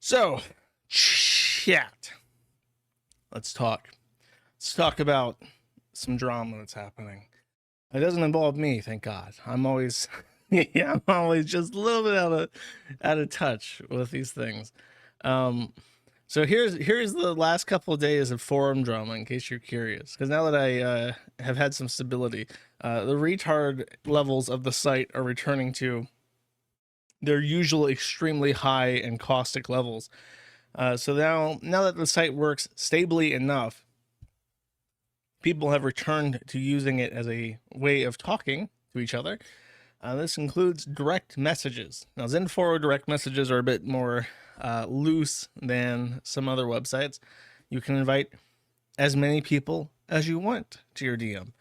So, chat. Let's talk. Let's talk about some drama that's happening. It doesn't involve me, thank God. I'm always, I'm always just a little bit out of touch with these things. So here's the last couple of days of forum drama, in case you're curious. Because now that I have had some stability, the retard levels of the site are returning to their usual extremely high and caustic levels. So now that the site works stably enough, people have returned to using it as a way of talking to each other. This includes direct messages. Now, Zenforo direct messages are a bit more loose than some other websites. You can invite as many people as you want to your DM.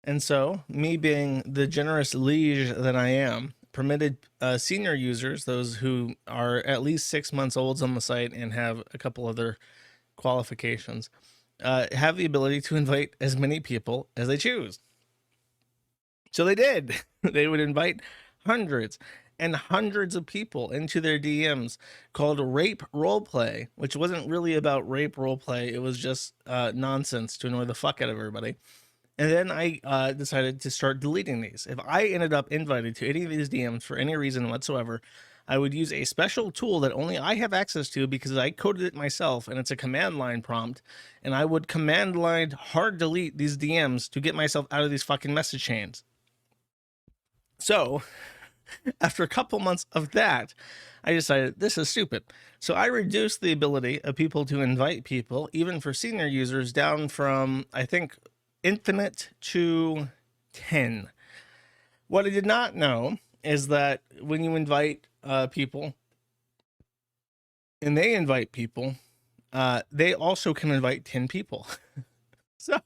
And so, me being the generous liege that I am, permitted senior users, those who are at least 6 months old on the site and have a couple other qualifications, have the ability to invite as many people as they choose. So they did. They would invite hundreds and hundreds of people into their DMs called rape roleplay, which wasn't really about rape roleplay. It was just nonsense to annoy the fuck out of everybody. And then I decided to start deleting these. If I ended up invited to any of these DMs for any reason whatsoever, I would use a special tool that only I have access to because I coded it myself, and it's a command line prompt. And I would command line hard delete these DMs to get myself out of these fucking message chains. So, after a couple months of that, I decided this is stupid. So I reduced the ability of people to invite people, even for senior users, down from, I think, infinite to 10. What I did not know is that when you invite people and they invite people, they also can invite 10 people. So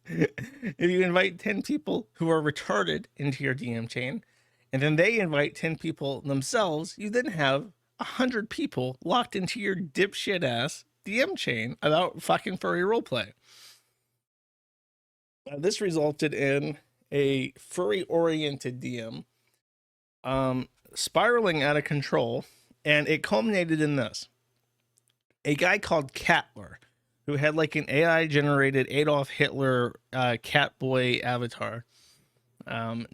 if you invite 10 people who are retarded into your DM chain, and then they invite 10 people themselves, you then have 100 people locked into your dipshit ass DM chain about fucking furry roleplay. This resulted in a furry oriented DM spiraling out of control, and it culminated in this. A guy called Catler, who had like an AI generated Adolf Hitler cat boy avatar,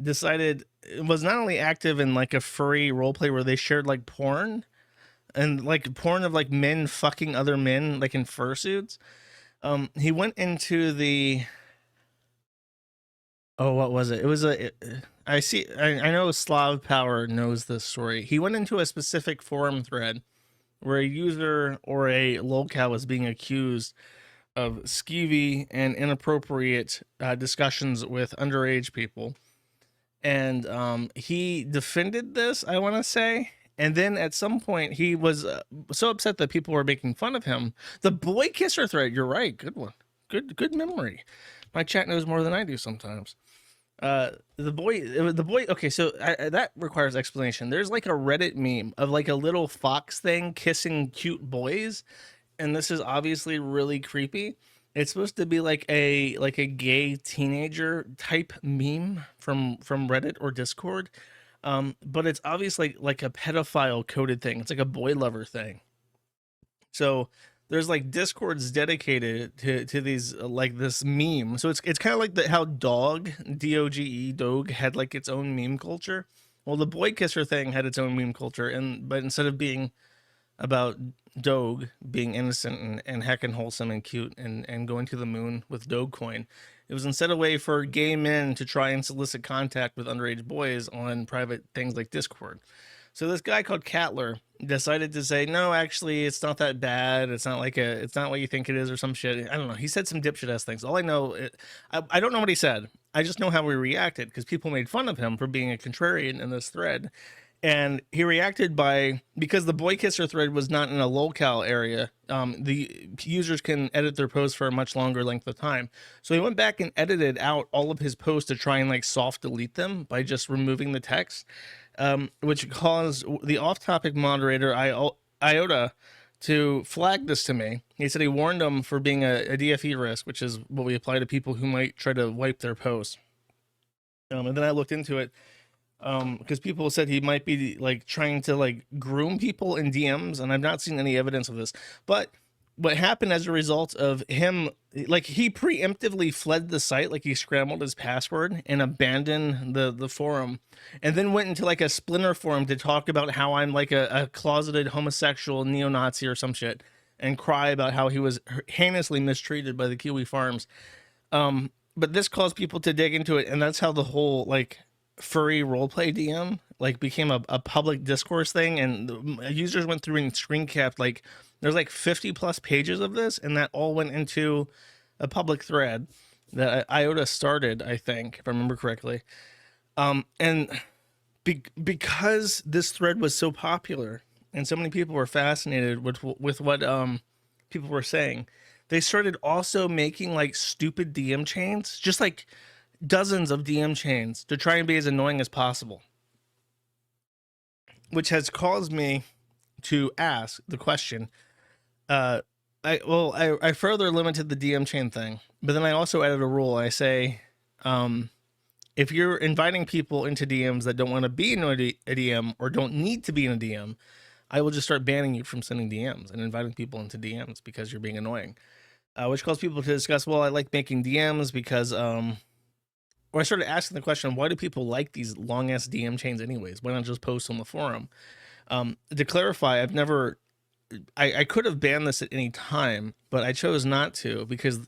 decided it was not only active in like a furry roleplay where they shared like porn and like porn of like men fucking other men like in fursuits. He went into the what was it? It was I know Slav Power knows this story. He went into a specific forum thread where a user or a locale was being accused of skeevy and inappropriate discussions with underage people. And he defended this, I want to say. And then at some point, he was so upset that people were making fun of him. The boy kisser thread, you're right. Good one. Good memory. My chat knows more than I do sometimes. The boy. Okay, so that requires explanation. There's like a Reddit meme of like a little fox thing kissing cute boys, and this is obviously really creepy. It's supposed to be like a gay teenager type meme from Reddit or Discord, but it's obviously like a pedophile coded thing. It's like a boy lover thing. So there's like Discords dedicated to these like this meme. So it's kind of like how Dog had like its own meme culture. Well, the boy kisser thing had its own meme culture, but instead of being about Doge being innocent and heckin' wholesome and cute and going to the moon with Dogecoin, it was instead a way for gay men to try and solicit contact with underage boys on private things like Discord. So this guy called Catler decided to say, no, actually, it's not that bad. It's not what you think it is or some shit. I don't know. He said some dipshit ass things. All I know, I don't know what he said. I just know how he reacted because people made fun of him for being a contrarian in this thread. And he reacted because the boy kisser thread was not in a locale area, the users can edit their posts for a much longer length of time. So he went back and edited out all of his posts to try and like soft delete them by just removing the text, which caused the off-topic moderator, Iota, to flag this to me. He said he warned him for being a DFE risk, which is what we apply to people who might try to wipe their posts. And then I looked into it. because people said he might be like trying to like groom people in DMs, and I've not seen any evidence of this. But what happened as a result of him, like he preemptively fled the site, like he scrambled his password and abandoned the forum, and then went into like a splinter forum to talk about how I'm like a closeted homosexual neo-Nazi or some shit, and cry about how he was heinously mistreated by the Kiwi Farms. But this caused people to dig into it, and that's how the whole like furry roleplay DM like became a public discourse thing, and the users went through and screen capped like there's like 50 plus pages of this, and that all went into a public thread that IOTA started, I think, if I remember correctly. And because this thread was so popular and so many people were fascinated with what people were saying, they started also making like stupid DM chains, just like dozens of DM chains to try and be as annoying as possible, which has caused me to ask the question. I further limited the DM chain thing, but then I also added a rule. I say, if you're inviting people into DMs that don't want to be in a DM or don't need to be in a DM, I will just start banning you from sending DMs and inviting people into DMs because you're being annoying. Which caused people to discuss, well, I like making DMs because, or I started asking the question, why do people like these long ass DM chains anyways? Why not just post on the forum? To clarify, I've never, I could have banned this at any time, but I chose not to because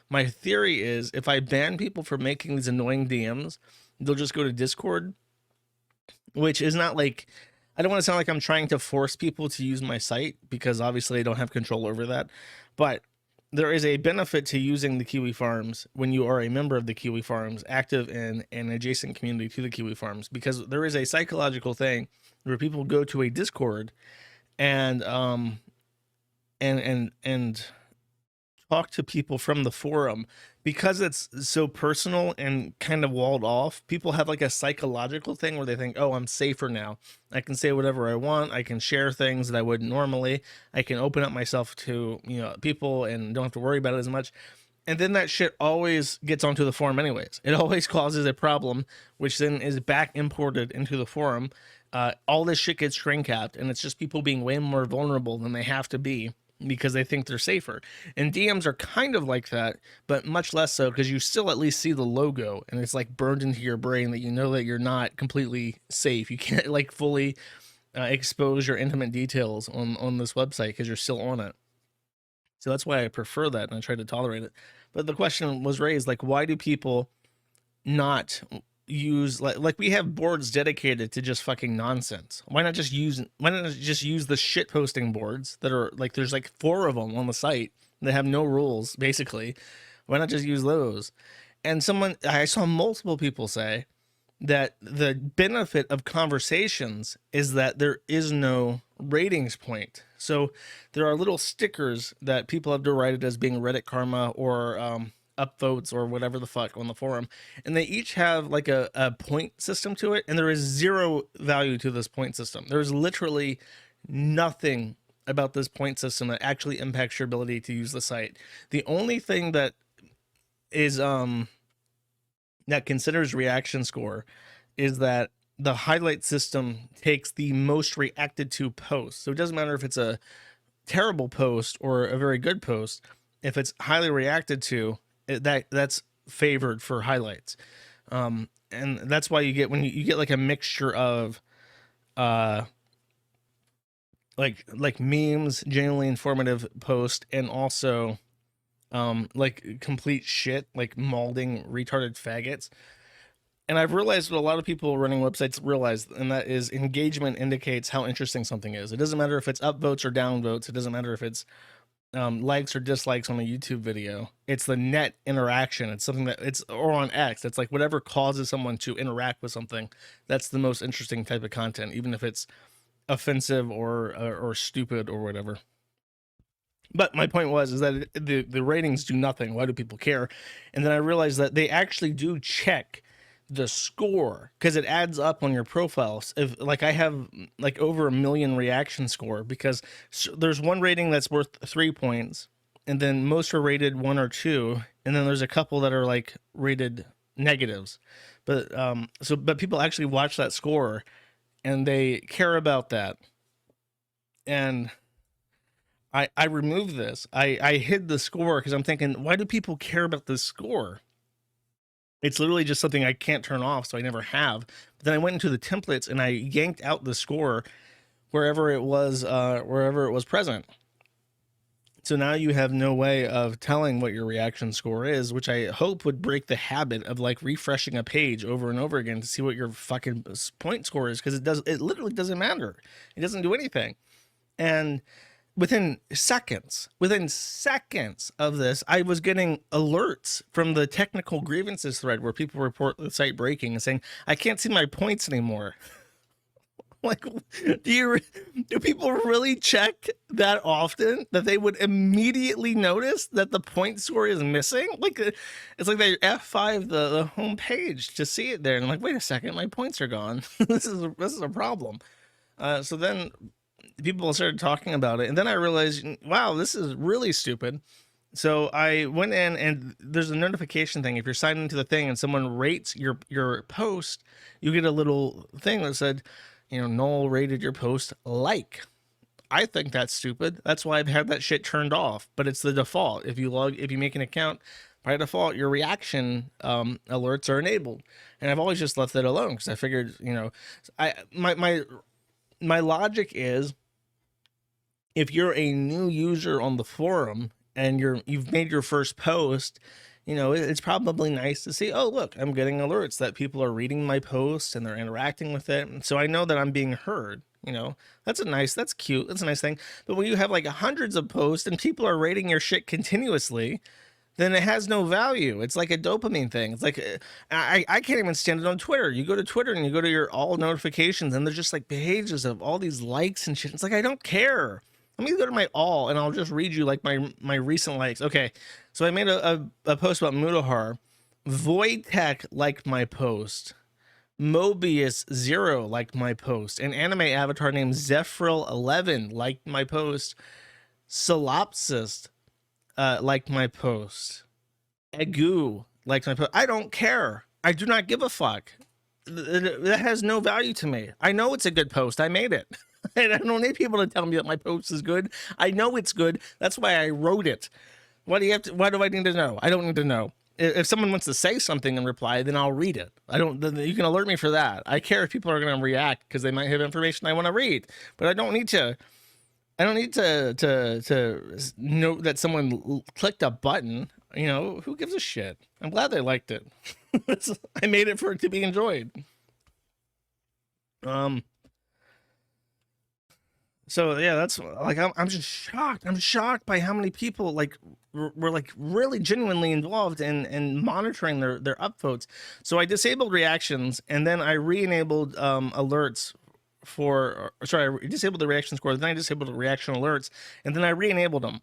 my theory is if I ban people for making these annoying DMs, they'll just go to Discord, which is not like, I don't want to sound like I'm trying to force people to use my site because obviously I don't have control over that, but there is a benefit to using the Kiwi Farms when you are a member of the Kiwi Farms, active in an adjacent community to the Kiwi Farms, because there is a psychological thing where people go to a Discord and talk to people from the forum. Because it's so personal and kind of walled off, people have like a psychological thing where they think, oh, I'm safer now. I can say whatever I want. I can share things that I wouldn't normally. I can open up myself to, people and don't have to worry about it as much. And then that shit always gets onto the forum anyways. It always causes a problem, which then is back imported into the forum. All this shit gets screen capped, and it's just people being way more vulnerable than they have to be because they think they're safer. And DMs are kind of like that, but much less so because you still at least see the logo and it's like burned into your brain that you know that you're not completely safe. You can't like fully expose your intimate details on this website because you're still on it. So that's why I prefer that and I try to tolerate it. But the question was raised, like, why do people not use like we have boards dedicated to just fucking nonsense? Why not just use the shit posting boards that are like, there's like 4 of them on the site that have no rules basically? Why not just use those? And I saw multiple people say that the benefit of conversations is that there is no ratings point. So there are little stickers that people have derided as being Reddit karma or upvotes or whatever the fuck on the forum, and they each have like a point system to it, and there is 0 value to this point system. There's literally nothing about this point system that actually impacts your ability to use the site. The only thing that is that considers reaction score is that the highlight system takes the most reacted to posts. So it doesn't matter if it's a terrible post or a very good post. If it's highly reacted to, that's favored for highlights. And that's why you get, when you get like a mixture of like memes, genuinely informative post, and also like complete shit, like malding retarded faggots. And I've realized what a lot of people running websites realize, and that is engagement indicates how interesting something is. It doesn't matter if it's upvotes or downvotes. It doesn't matter if it's likes or dislikes on a YouTube video. It's the net interaction. It's something that or on X. It's like whatever causes someone to interact with something. That's the most interesting type of content, even if it's offensive or stupid or whatever. But my point is that the ratings do nothing. Why do people care? And then I realized that they actually do check the score because it adds up on your profiles. If like I have like over 1 million reaction score, because there's one rating that's worth 3 points, and then most are rated 1 or 2, and then there's a couple that are like rated negatives. But but people actually watch that score and they care about that. And I removed this. I hid the score because I'm thinking, why do people care about this score? It's literally just something I can't turn off, so I never have. But then I went into the templates and I yanked out the score wherever it was present. So now you have no way of telling what your reaction score is, which I hope would break the habit of like refreshing a page over and over again to see what your fucking point score is, because it literally doesn't matter. It doesn't do anything. And within seconds of this, I was getting alerts from the technical grievances thread where people report the site breaking and saying, I can't see my points anymore. Like, do people really check that often that they would immediately notice that the point score is missing? Like, it's like they F5 the home page to see it there, and I'm like, wait a second, my points are gone. This is a problem. So then people started talking about it, and then I realized, wow, this is really stupid. So I went in, and there's a notification thing. If you're signed into the thing and someone rates your post, you get a little thing that said, Noel rated your post like. I think that's stupid. That's why I've had that shit turned off, but it's the default. If you make an account, by default, your reaction alerts are enabled. And I've always just left it alone because I figured, my logic is, if you're a new user on the forum and you've made your first post, it's probably nice to see, oh, look, I'm getting alerts that people are reading my post and they're interacting with it. And so I know that I'm being heard. That's cute. That's a nice thing. But when you have like hundreds of posts and people are rating your shit continuously, then it has no value. It's like a dopamine thing. It's like, I can't even stand it on Twitter. You go to Twitter and you go to your all notifications and there's just like pages of all these likes and shit. It's like, I don't care. Let me go to my all and I'll just read you like my recent likes. Okay, so I made a post about Mudahar. Voidtech liked my post. Mobius0 liked my post. An anime avatar named Zephril11 liked my post. Solopsist liked my post. Egu liked my post. I don't care. I do not give a fuck. That has no value to me. I know it's a good post. I made it. And I don't need people to tell me that my post is good. I know it's good. That's why I wrote it. Why do I need to know? I don't need to know. If someone wants to say something and reply, then I'll read it. You can alert me for that. I care if people are going to react because they might have information I want to read, but I don't need to know that someone clicked a button. Who gives a shit? I'm glad they liked it. I made it for it to be enjoyed. So yeah, that's like, I'm just shocked. I'm shocked by how many people like were like really genuinely involved in monitoring their upvotes. So I disabled reactions and then I re-enabled alerts I disabled the reaction score, then I disabled the reaction alerts, and then I re-enabled them.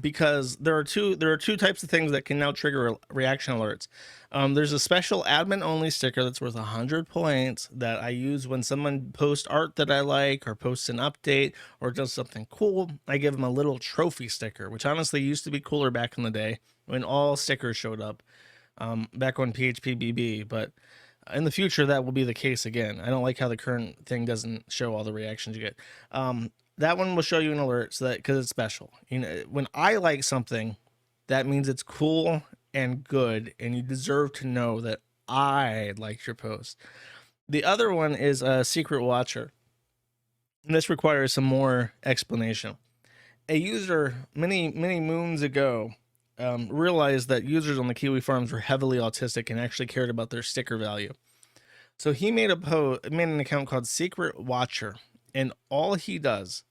Because there are two types of things that can now trigger reaction alerts. There's a special admin only sticker that's worth 100 points that I use when someone posts art that I like or posts an update or does something cool. I give them a little trophy sticker, which honestly used to be cooler back in the day when all stickers showed up, back on PHPBB, but in the future that will be the case again. I don't like how the current thing doesn't show all the reactions you get. That one will show you an alert, so that because it's special. When I like something, that means it's cool and good, and you deserve to know that I liked your post. The other one is a secret watcher, and this requires some more explanation. A user many moons ago realized that users on the Kiwi Farms were heavily autistic and actually cared about their sticker value. So he made an account called Secret Watcher. And all he does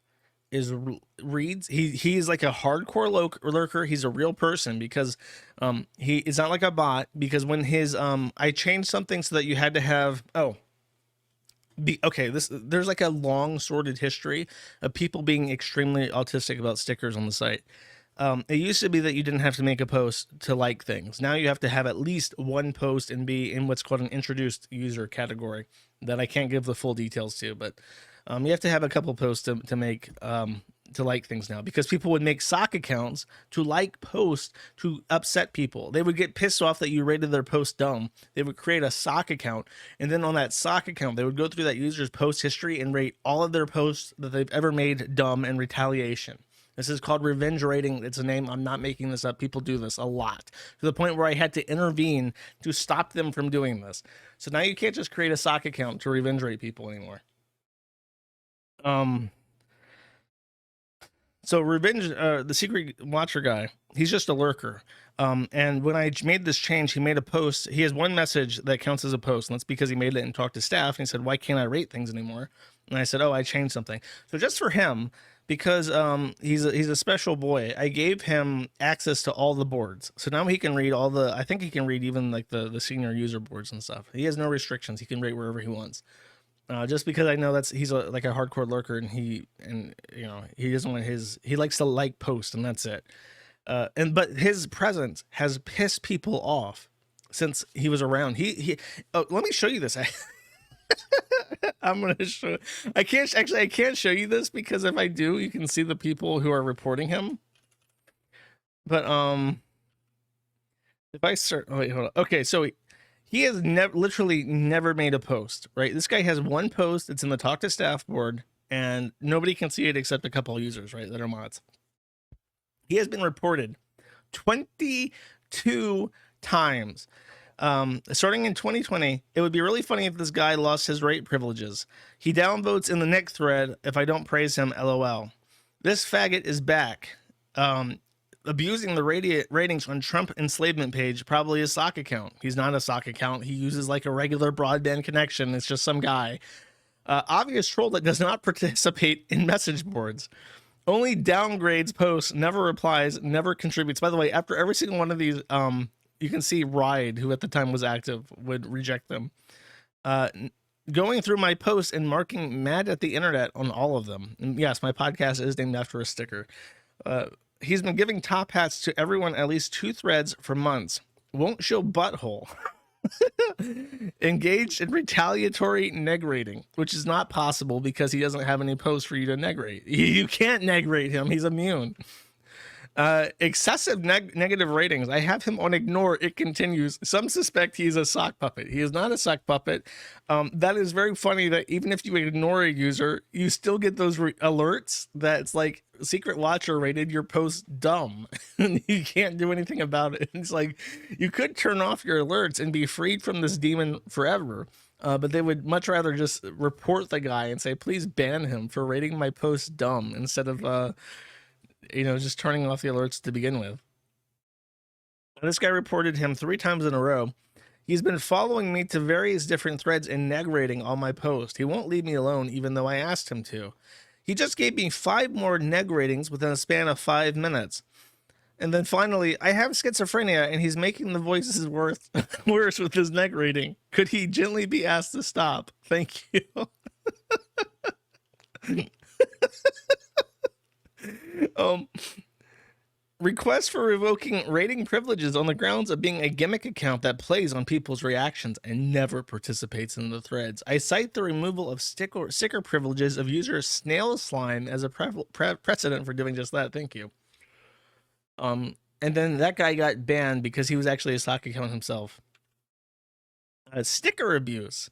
is reads. He's like a hardcore lurker. He's a real person because he is not like a bot. Because when his I changed something so that you had to have there's like a long sordid history of people being extremely autistic about stickers on the site. It used to be that you didn't have to make a post to like things. Now you have to have at least one post and be in what's called an introduced user category that I can't give the full details to, but you have to have a couple posts to make to like things now, because people would make sock accounts to like posts to upset people. They would get pissed off that you rated their post dumb. They would create a sock account, and then on that sock account, they would go through that user's post history and rate all of their posts that they've ever made dumb in retaliation. This is called revenge rating. It's a name. I'm not making this up. People do this a lot, to the point where I had to intervene to stop them from doing this. So now you can't just create a sock account to revenge rate people anymore. So revenge, the secret watcher guy, he's just a lurker. And when I made this change, he made a post. He has one message that counts as a post, and that's because he made it and talked to staff. And he said, "Why can't I rate things anymore?" And I said, "Oh, I changed something." So just for him, because he's a special boy, I gave him access to all the boards. So now he can read all the. I think he can read even like the senior user boards and stuff. He has no restrictions. He can rate wherever he wants. Just because I know he's like a hardcore lurker, and he doesn't want he likes to like post, and that's it. But his presence has pissed people off since he was around. Let me show you this. I'm gonna show. I can't show you this, because if I do, you can see the people who are reporting him. But if I search, oh wait, hold on. Okay, so he has literally never made a post, right? This guy has one post. It's in the talk to staff board, and nobody can see it except a couple of users, right, that are mods. He has been reported 22 times. Starting in 2020, it would be really funny if this guy lost his rate privileges. He downvotes in the next thread if I don't praise him, LOL. This faggot is back. Abusing the ratings on Trump enslavement page, probably a sock account. He's not a sock account. He uses like a regular broadband connection. It's just some guy. Obvious troll that does not participate in message boards. Only downgrades posts, never replies, never contributes. By the way, after every single one of these, you can see Ride, who at the time was active, would reject them. Going through my posts and marking mad at the internet on all of them. And yes, my podcast is named after a sticker. He's been giving top hats to everyone at least 2 threads for months. Won't show butthole. Engaged in retaliatory neg rating, which is not possible because he doesn't have any posts for you to neg rate. You can't neg rate him. He's immune. Excessive negative ratings. I have him on ignore. It continues. Some suspect he's a sock puppet. He is not a sock puppet. That is very funny that even if you ignore a user, you still get those alerts that it's like secret watcher rated your post dumb. And you can't do anything about it. It's like you could turn off your alerts and be freed from this demon forever. But they would much rather just report the guy and say, please ban him for rating my post dumb, instead of just turning off the alerts to begin with. This guy reported him 3 times in a row. He's been following me to various different threads and neg rating all my posts. He won't leave me alone, even though I asked him to. He just gave me 5 more neg ratings within a span of 5 minutes. And then finally, I have schizophrenia, and he's making the voices worse with his neg rating. Could he gently be asked to stop? Thank you. Request for revoking rating privileges on the grounds of being a gimmick account that plays on people's reactions and never participates in the threads. I cite the removal of sticker privileges of user Snail Slime as a precedent for doing just that. Thank you. And then that guy got banned because he was actually a sock account himself. Sticker abuse.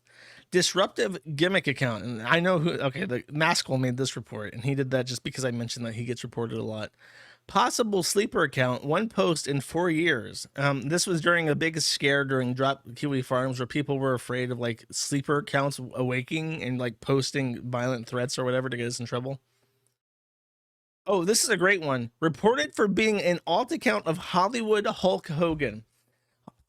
Disruptive gimmick account. And I know who. Okay, the Maskell made this report, and he did that just because I mentioned that he gets reported a lot. Possible sleeper account, 1 post in 4 years. This was during a big scare during Drop Kiwi Farms, where people were afraid of like sleeper accounts awaking and like posting violent threats or whatever to get us in trouble. Oh, this is a great one. Reported for being an alt account of Hollywood Hulk Hogan.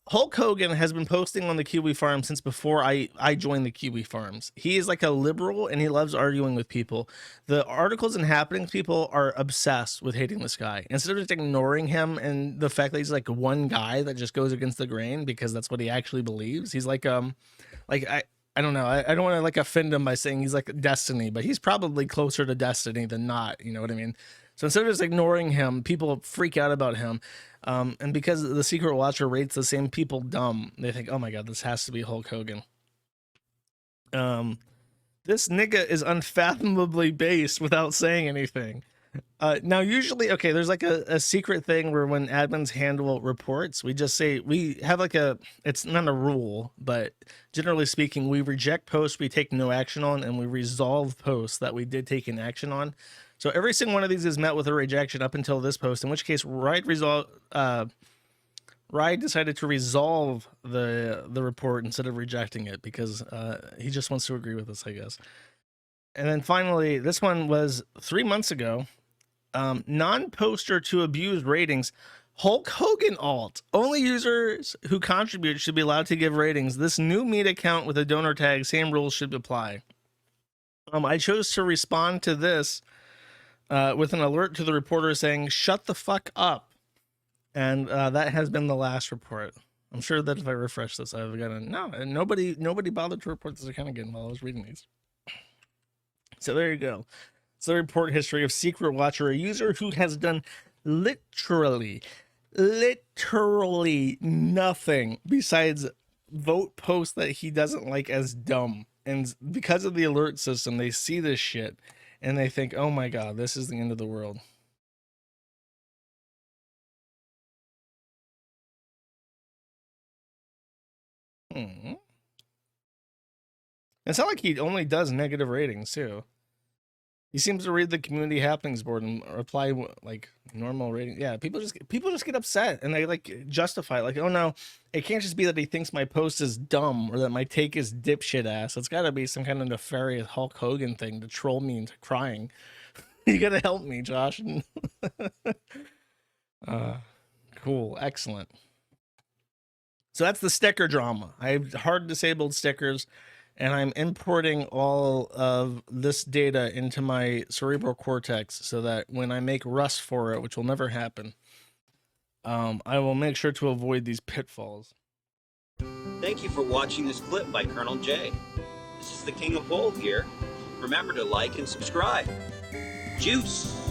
Hulk Hogan has been posting on the Kiwi Farm since before I joined the Kiwi Farms. He is like a liberal, and he loves arguing with people. The articles and happenings people are obsessed with hating this guy. Instead of just ignoring him and the fact that he's like one guy that just goes against the grain because that's what he actually believes. He's like I don't know. I don't want to like offend him by saying he's like Destiny, but he's probably closer to Destiny than not. You know what I mean? So instead of just ignoring him, people freak out about him. And because the secret watcher rates the same people dumb, they think, oh my God, this has to be Hulk Hogan. This nigga is unfathomably based without saying anything. Now, usually, okay, there's like a secret thing where when admins handle reports, we just say we have like it's not a rule, but generally speaking, we reject posts we take no action on, and we resolve posts that we did take an action on. So every single one of these is met with a rejection up until this post, in which case Ride decided to resolve the report instead of rejecting it because he just wants to agree with us, I guess. And then finally, this one was 3 months ago. Non-poster to abuse ratings. Hulk Hogan alt. Only users who contribute should be allowed to give ratings. This new meet account with a donor tag, same rules should apply. I chose to respond to this with an alert to the reporter saying, shut the fuck up. And that has been the last report. I'm sure that if I refresh this, I've got nobody bothered to report this account again while I was reading these. So there you go. It's the report history of Secret Watcher, a user who has done literally nothing besides vote posts that he doesn't like as dumb. And because of the alert system, they see this shit and they think, oh my God, this is the end of the world. It's not like he only does negative ratings too. He seems to read the community happenings board and reply like normal rating. Yeah, people just get upset and they like justify it. Like, oh no, it can't just be that he thinks my post is dumb or that my take is dipshit ass. It's got to be some kind of nefarious Hulk Hogan thing to troll me into crying. You gotta help me, Josh. Cool, excellent. So that's the sticker drama. I have hard disabled stickers, and I'm importing all of this data into my cerebral cortex so that when I make Rust for it, which will never happen, I will make sure to avoid these pitfalls. Thank you for watching this clip by Colonel J. This is the King of Bold here. Remember to like and subscribe. Juice!